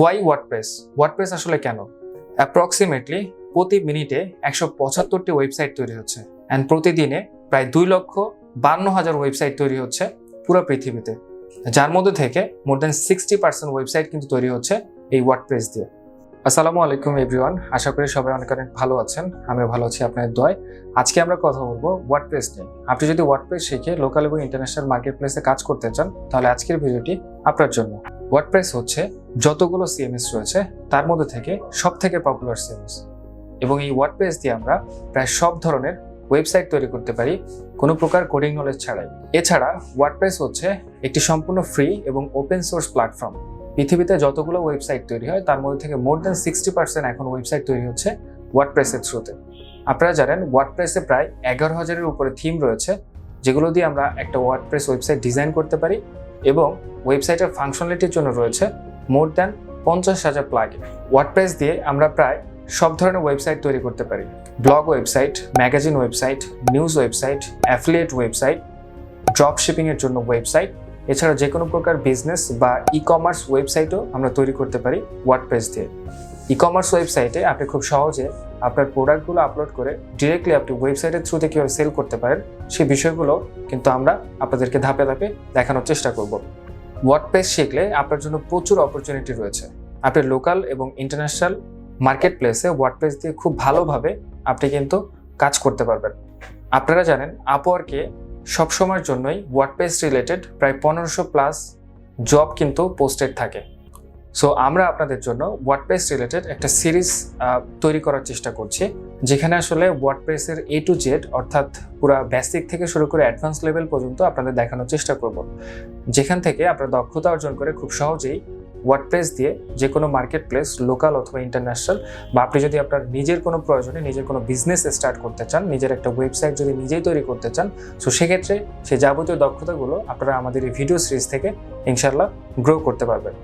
Why WordPress? WordPress আসলে কেন? Approximately প্রতি মিনিটে 175টি ওয়েবসাইট তৈরি হচ্ছে অ্যান্ড প্রতিদিনে প্রায় 2,52,000 ওয়েবসাইট তৈরি হচ্ছে পুরো পৃথিবীতে, যার মধ্যে থেকে মোর দ্যান 60% ওয়েবসাইট কিন্তু তৈরি হচ্ছে এই ওয়ার্ডপ্রেস দিয়ে। আসসালামু আলাইকুম এভরিওয়ান, আশা করি সবাই অনেক অনেক ভালো আছেন। আমিও ভালো আছি আপনাদের দোয়ায়। আজকে আমরা কথা বলবো ওয়ার্ডপ্রেস নিয়ে। আপনি যদি ওয়ার্ডপ্রেস শিখে লোকাল এবং ইন্টারন্যাশনাল মার্কেট প্লেসে কাজ করতে চান, তাহলে আজকের ভিডিওটি আপনার জন্য। ওয়ার্ডপ্রেস হচ্ছে যতগুলো সিএমএস রয়েছে তার মধ্যে থেকে সব থেকে পপুলার সিএমএস, এবং এই ওয়ার্ডপ্রেস দিয়ে আমরা প্রায় সব ধরনের ওয়েবসাইট তৈরি করতে পারি কোনো প্রকার কোডিং নলেজ ছাড়াই। এছাড়া ওয়ার্ডপ্রেস হচ্ছে একটি সম্পূর্ণ ফ্রি এবং ওপেন সোর্স প্ল্যাটফর্ম। পৃথিবীতে যতগুলো ওয়েবসাইট তৈরি হয় তার মধ্যে থেকে মোর দ্যান 60% এখন ওয়েবসাইট তৈরি হচ্ছে ওয়ার্ডপ্রেসের থ্রুতে। আপনারা জানেন ওয়ার্ডপ্রেসে প্রায় 11,000-এর উপরে থিম রয়েছে, যেগুলো দিয়ে আমরা একটা ওয়ার্ডপ্রেস ওয়েবসাইট ডিজাইন করতে পারি, এবং ওয়েবসাইটের ফাংশনালিটির জন্য রয়েছে মোর দ্যান 50,000 প্লাগইন। ওয়ার্ডপ্রেস দিয়ে আমরা প্রায় সব ধরনের ওয়েবসাইট তৈরি করতে পারি: blog website, magazine website, news website, affiliate website, drop শিপিংয়ের জন্য ওয়েবসাইট। এছাড়া যে কোনো প্রকার বিজনেস বা ই কমার্স ওয়েবসাইটও আমরা তৈরি করতে পারি ওয়ার্ডপ্রেস দিয়ে। ই কমার্স ওয়েবসাইটে আপনি খুব সহজে আপনার প্রোডাক্টগুলো আপলোড করে ডিরেক্টলি আপনি ওয়েবসাইটের থ্রুতে কীভাবে সেল করতে পারেন সেই বিষয়গুলো কিন্তু আমরা আপনাদেরকে ধাপে ধাপে দেখানোর চেষ্টা করব। ওয়ার্ডপ্রেস শিখলে আপনার জন্য প্রচুর অপরচুনিটি রয়েছে। আপনি লোকাল এবং ইন্টারন্যাশনাল মার্কেট প্লেসে ওয়ার্ডপ্রেস দিয়ে খুব ভালোভাবে আপনি কিন্তু কাজ করতে পারবেন। আপনারা জানেন আপওয়ার্কে সবসময়ের জন্যই ওয়ার্ডপ্রেস রিলেটেড প্রায় 1500+ জব কিন্তু পোস্টেড থাকে। সো আমরা আপনাদের জন্য ওয়ার্ডপ্রেস রিলেটেড একটা সিরিজ তৈরি করার চেষ্টা করছি, যেখানে আসলে ওয়ার্ডপ্রেসের A to Z অর্থাৎ পুরো বেসিক থেকে শুরু করে অ্যাডভান্স লেভেল পর্যন্ত আপনাদের দেখানোর চেষ্টা করব, যেখান থেকে আপনারা দক্ষতা অর্জন করে খুব সহজেই ওয়ার্ডপ্রেস দিয়ে যে কোনো মার্কেট প্লেস, লোকাল অথবা ইন্টারন্যাশনাল, বা আপনি যদি আপনার নিজের কোনো প্রয়োজনে নিজের কোনো বিজনেস স্টার্ট করতে চান, নিজের একটা ওয়েবসাইট যদি নিজেই তৈরি করতে চান, সো সেক্ষেত্রে সেই যাবতীয় দক্ষতাগুলো আপনারা আমাদের এই ভিডিও সিরিজ থেকে ইনশাআল্লাহ গ্রো করতে পারবেন।